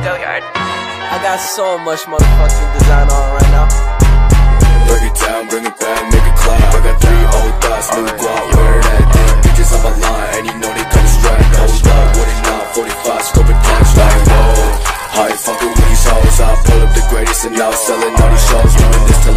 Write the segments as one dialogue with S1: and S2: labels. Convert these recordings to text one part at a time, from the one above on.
S1: I got so much motherfucking design on right now.
S2: Break it down, bring it back, make it clap. I got 3 old thoughts, new guap, wear that thing. Bitches on my line, and you know they come strapped. Hold up, what it now, 45, scope it tax like whoa. How you fucking with these hoes? I pull up the greatest and now selling all these shows. Doing this till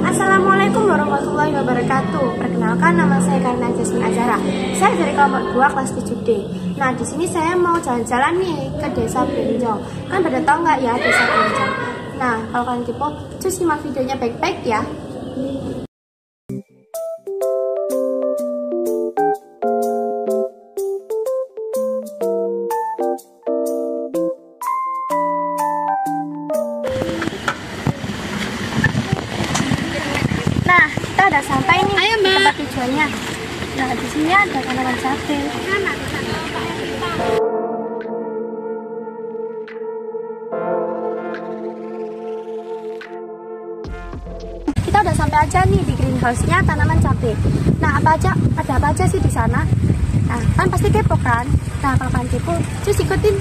S3: Assalamualaikum warahmatullahi wabarakatuh. Perkenalkan, nama saya Karina Jasmine Azhara. Saya dari kelompok 2 kelas 7D. Nah, di sini saya mau jalan-jalan nih ke Desa Belenjong. Kan pada tahu nggak ya Desa Belenjong? Nah, kalau kalian kepo, cus simak videonya baik-baik ya. Nah, kita udah sampai nih ke tempat tujuannya. Nah, di sini ada tanaman cabai. Kita udah sampai aja nih di greenhouse-nya tanaman cabai. Nah, ada apa aja sih di sana? Nah, kan pasti kepo kan? Nah, kalau kalian kepo, cus ikutin.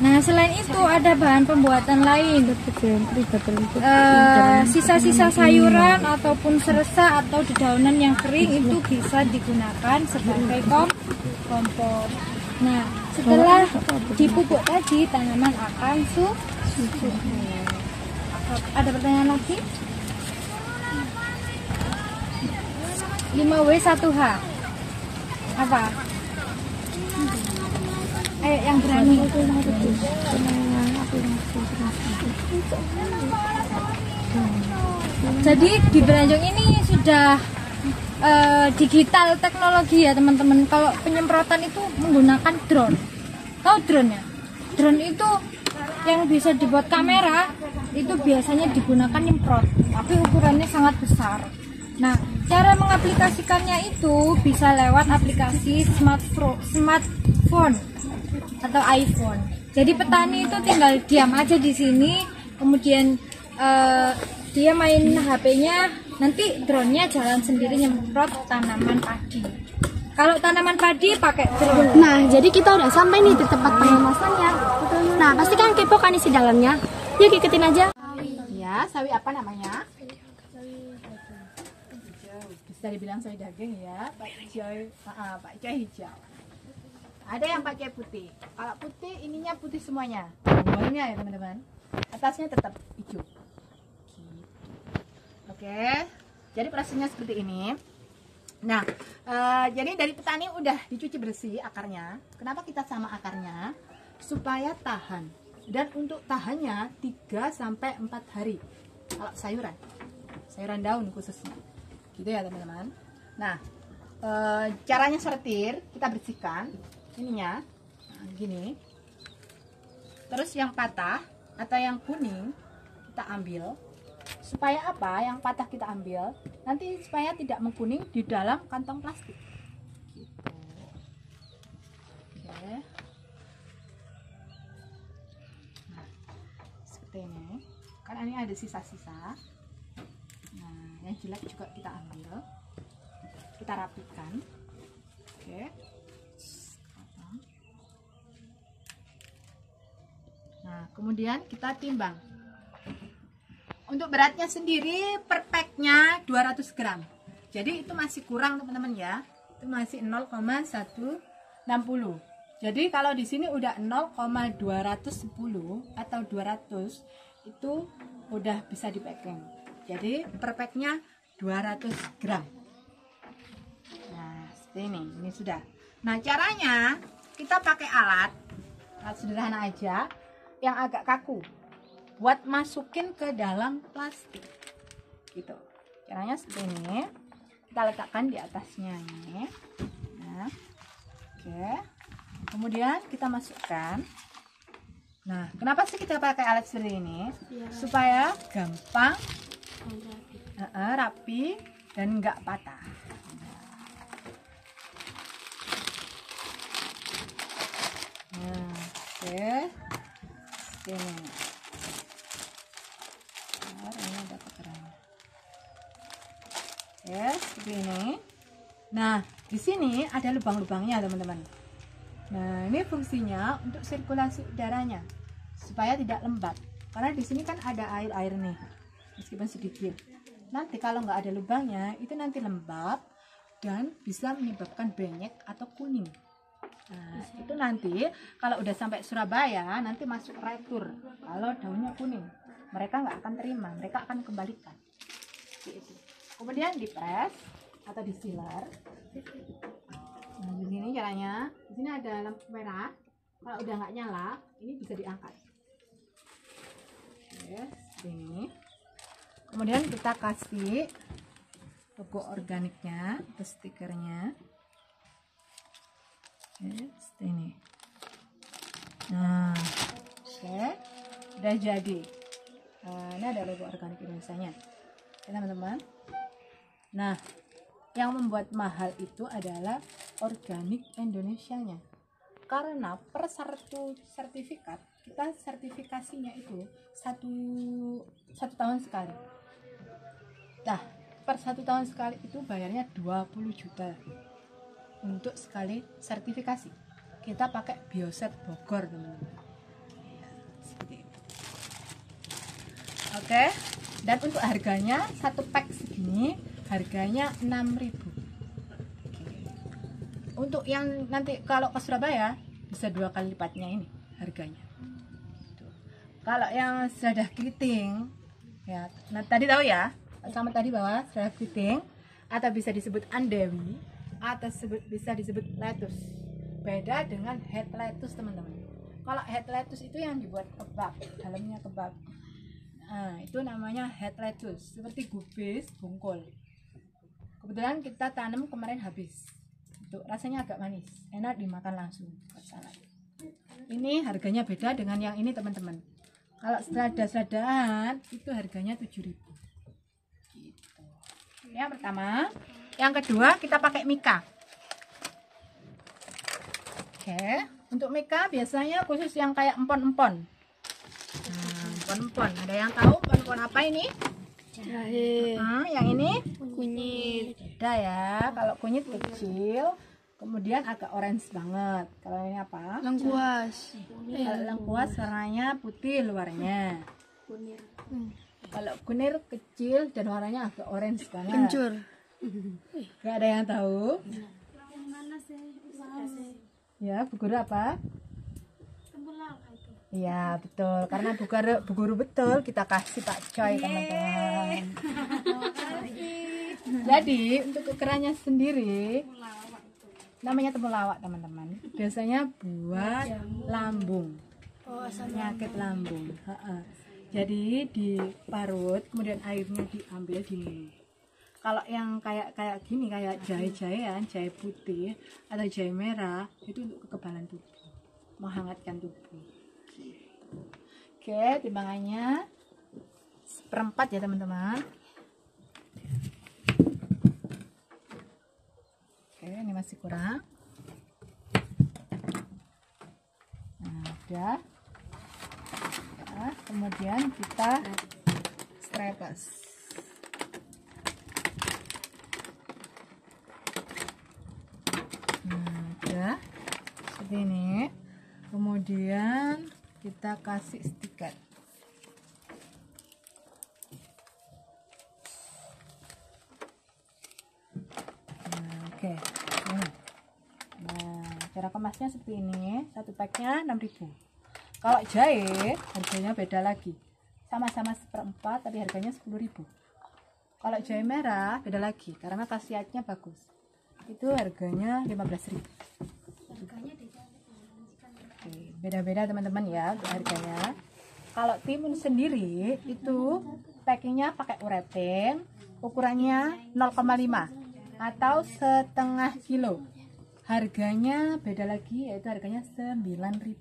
S4: Nah, selain itu ada bahan pembuatan lain, sisa-sisa sayuran ataupun seresa atau dedaunan yang kering itu bisa digunakan sebagai kompos. Nah, setelah dipupuk tadi, tanaman akan subur. Ada pertanyaan lagi? 5W1H apa? Ayo yang berani. Jadi di Belenjong ini sudah digital teknologi ya teman-teman. Kalau penyemprotan itu menggunakan drone. Tahu drone ya? Drone itu yang bisa dibuat kamera, itu biasanya digunakan nyemprot, tapi ukurannya sangat besar. Nah, cara mengaplikasikannya itu bisa lewat aplikasi smartphone atau iPhone. Jadi petani itu tinggal diam aja di sini, kemudian dia main HP-nya, nanti drone-nya jalan sendiri nyemprot tanaman padi. Kalau tanaman padi pakai drone.
S3: Nah, jadi kita udah sampai nih di tempat pengemasannya. Nah, pasti kan kepo kan isi dalamnya. Yuk ikutin aja.
S5: Ya, sawi apa namanya? Bisa dibilang sawi daging ya, Pak hijau. Ada yang pakai putih. Kalau putih, ininya putih semuanya. Bawahnya ya teman-teman. Atasnya tetap hijau. Oke. Jadi prosesnya seperti ini. Nah, jadi dari petani udah dicuci bersih akarnya. Kenapa kita sama akarnya? Supaya tahan. Dan untuk tahannya 3-4 hari. Kalau sayuran daun khususnya. Gitu ya teman-teman. Nah, caranya sortir, kita bersihkan ininya, nah, gini. Terus yang patah atau yang kuning kita ambil. Supaya apa? Yang patah kita ambil, nanti supaya tidak mengkuning di dalam kantong plastik. Gitu. Oke. Nah, seperti ini. Kan ini ada sisa-sisa. Nah, yang jelek juga kita ambil. Kita rapikan. Oke. Nah, kemudian kita timbang. Untuk beratnya sendiri per packnya 200 gram. Jadi itu masih kurang teman-teman ya. Itu masih 0,160. Jadi kalau di sini udah 0,210 atau 200 itu udah bisa di packing. Jadi per packnya 200 gram. Nah, seperti ini sudah. Nah, caranya kita pakai alat sederhana aja yang agak kaku buat masukin ke dalam plastik. Gitu. Caranya seperti ini. Kita letakkan di atasnya ini. Nah, oke. Kemudian kita masukkan. Nah, kenapa sih kita pakai alat seperti ini? Supaya gampang, rapi, dan nggak patah. Nah, oke. Ini. Nah, ini ada kerannya. Oke, seperti ini. Nah, di sini ada lubang-lubangnya, teman-teman. Nah, ini fungsinya untuk sirkulasi udaranya supaya tidak lembab. Karena di sini kan ada air nih, meskipun sedikit. Nanti kalau nggak ada lubangnya, itu nanti lembab dan bisa menyebabkan benyek atau kuning. Nah, itu nanti kalau udah sampai Surabaya, nanti masuk retur. Kalau daunnya kuning, mereka nggak akan terima, mereka akan kembalikan. Gitu. Kemudian dipres atau disiler. Nah, begini caranya. Di sini ada lampu merah. Kalau udah nggak nyala, ini bisa diangkat. Oke, ini. Kemudian kita kasih logo organiknya atau stikernya. Oke, seperti ini. Nah, oke, udah jadi. Nah, ini ada logo organik Indonesianya. Oke, teman-teman. Nah, yang membuat mahal itu adalah organik Indonesianya. Karena per satu sertifikat, kita sertifikasinya itu satu tahun sekali. Nah, per 1 tahun sekali itu bayarnya 20 juta untuk sekali sertifikasi. Kita pakai Bioset Bogor, teman-teman. Seperti ini. Oke, dan untuk harganya satu pack segini harganya 6.000. Untuk yang nanti kalau ke Surabaya bisa 2 kali lipatnya ini harganya. Kalau yang sudah keriting, ya, nah tadi tahu ya, sama tadi bahwa sudah keriting atau bisa disebut andewi atau bisa disebut lettuce. Beda dengan head lettuce, teman-teman. Kalau head lettuce itu yang dibuat kebab, dalamnya kebab. Nah, itu namanya head lettuce, seperti gubis, bungkul. Kebetulan kita tanam kemarin habis. Itu rasanya agak manis, enak dimakan langsung buat salad. Ini harganya beda dengan yang ini, teman-teman. Kalau selada-seladaan itu harganya 7.000. Gitu. Yang pertama, yang kedua kita pakai mika. Oke, untuk mika biasanya khusus yang kayak empon-empon. Nah, empon-empon. Ada yang tahu empon-empon apa ini?
S3: Jahe.
S5: Yang ini
S3: Kunyit.
S5: beda ya. Kalau kunyit kecil, kemudian agak orange banget. Kalau ini apa?
S3: Lengkuas.
S5: Kalau lengkuas warnanya putih luarnya. Kalau kunir kecil dan warnanya agak orange banget.
S3: Kencur.
S5: Gak ada yang tahu?
S3: Yang mana sih?
S5: Ya, buguru apa? Iya, betul. Karena buguru betul kita kasih Pak Coy, teman-teman. Jadi, untuk kekerannya sendiri namanya temulawak, teman-teman. Biasanya buat lambung. Penyakit lambung. Jadi diparut, kemudian airnya diambil diminum. Kalau yang kayak gini, kayak jahe-jahean, jahe putih atau jahe merah, itu untuk kekebalan tubuh, menghangatkan tubuh. Oke, timbangannya 1/4 ya, teman-teman. Oke, ini masih kurang. Nah, udah. Nah, kemudian kita strepes. Nah, udah seperti ini. Kemudian kita kasih stiker. Nah, oke. Nah, cara kemasnya seperti ini. Satu packnya 6.000. Kalau jahe harganya beda lagi. Sama-sama 1/4 tapi harganya 10.000. Kalau jahe merah beda lagi karena khasiatnya bagus. itu harganya 15.000. Beda-beda teman-teman ya harganya. Kalau timun sendiri itu packingnya pakai uretin, ukurannya 0,5 atau setengah kilo. Harganya beda lagi, yaitu harganya 9.000.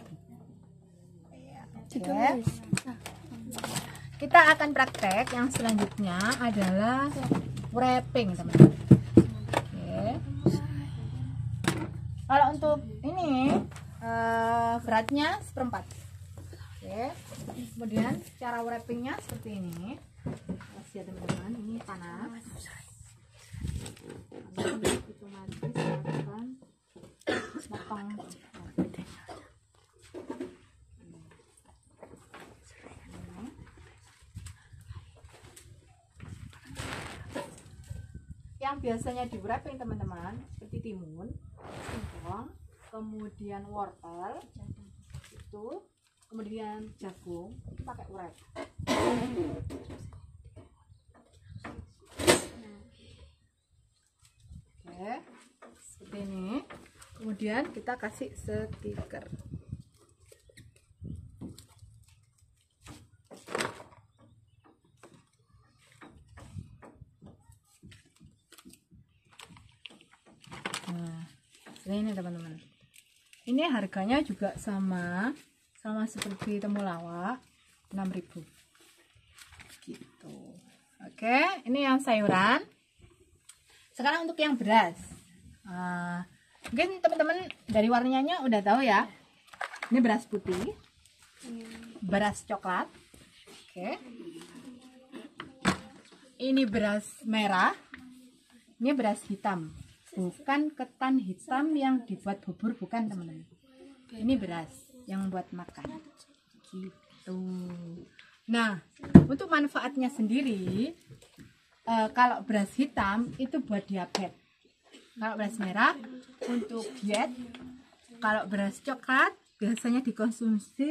S5: Oke. Kita akan praktek yang selanjutnya adalah wrapping teman-teman. Oke. Kalau untuk ini beratnya 1/4. Oke. Kemudian cara wrappingnya seperti ini. Kasih ya teman-teman, ini panas. Otomatis akan potong. Yang biasanya di wrapping teman-teman seperti timun, singkong, kemudian wortel, itu, kemudian jagung, itu pakai urep. Oke, seperti ini. Kemudian kita kasih stiker. Nah, ini teman-teman. Ini harganya juga sama seperti temulawak, 6.000. Gitu. Oke, ini yang sayuran. Sekarang untuk yang beras. Mungkin teman-teman dari warnanya udah tahu ya. Ini beras putih, beras coklat. Oke. Ini beras merah. Ini beras hitam. Bukan ketan hitam yang dibuat bubur, bukan teman-teman. Ini beras yang buat makan. Gitu. Nah, untuk manfaatnya sendiri, kalau beras hitam itu buat diabetes. Kalau beras merah untuk diet. Kalau beras coklat biasanya dikonsumsi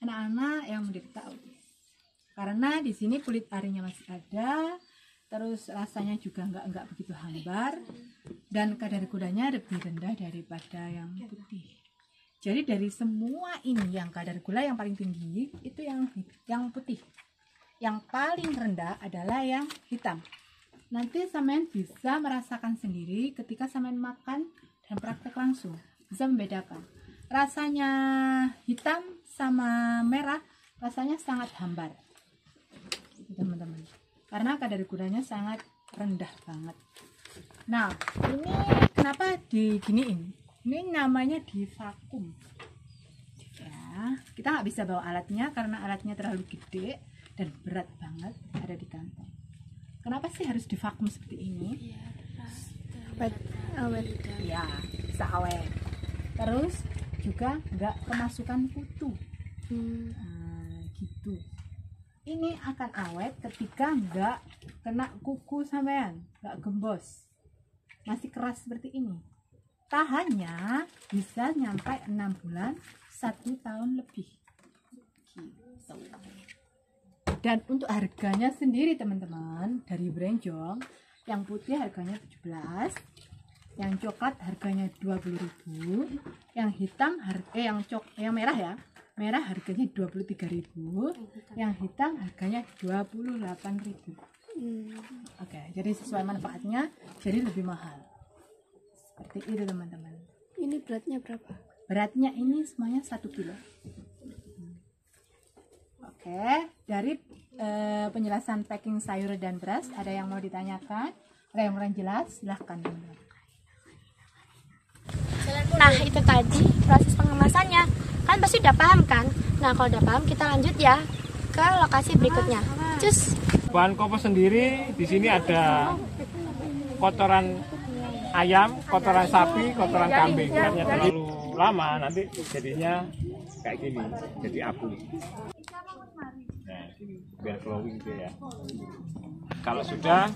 S5: anak-anak yang menderita autis. Karena di sini kulit arinya masih ada, terus rasanya juga enggak begitu hambar, dan kadar gulanya lebih rendah daripada yang putih. Jadi dari semua ini yang kadar gula yang paling tinggi itu yang putih. Yang paling rendah adalah yang hitam. Nanti sampean bisa merasakan sendiri ketika sampean makan dan praktek langsung. Bisa membedakan. Rasanya hitam sama merah rasanya sangat hambar. Teman-teman. Karena kadar gulanya sangat rendah banget. Nah, ini kenapa diginiin? Ini namanya divakum. Ya, kita nggak bisa bawa alatnya karena alatnya terlalu gede dan berat banget, ada di kantong. Kenapa sih harus divakum seperti ini?
S3: Awet.
S5: Ya, bisa awet. Terus juga nggak kemasukan kutu. Gitu. Ini akan awet ketika nggak kena kuku sampean, nggak gembos, masih keras seperti ini. Tahannya bisa nyampe 6 bulan, 1 tahun lebih. Gitu. Dan untuk harganya sendiri teman-teman, dari Brenjong, yang putih harganya 17, yang coklat harganya 20.000, yang hitam yang merah ya. Merah harganya 23.000, yang hitam harganya 28.000. Oke, jadi sesuai manfaatnya, jadi lebih mahal. Seperti itu teman-teman.
S3: Ini beratnya berapa?
S5: Beratnya ini semuanya 1 kilo. Oke, dari penjelasan packing sayur dan beras, ada yang mau ditanyakan? Ada yang kurang jelas? Silahkan teman-teman.
S3: Nah, itu tadi proses pengemasannya. Kan pasti udah paham kan? Nah, kalau udah paham kita lanjut ya ke lokasi berikutnya. Cus.
S6: Bahan kompos sendiri di sini ada kotoran ayam, kotoran sapi, kotoran kambing. Karena terlalu lama nanti jadinya kayak gini, jadi abu. Nah, ini biar glowing gitu ya. Kalau sudah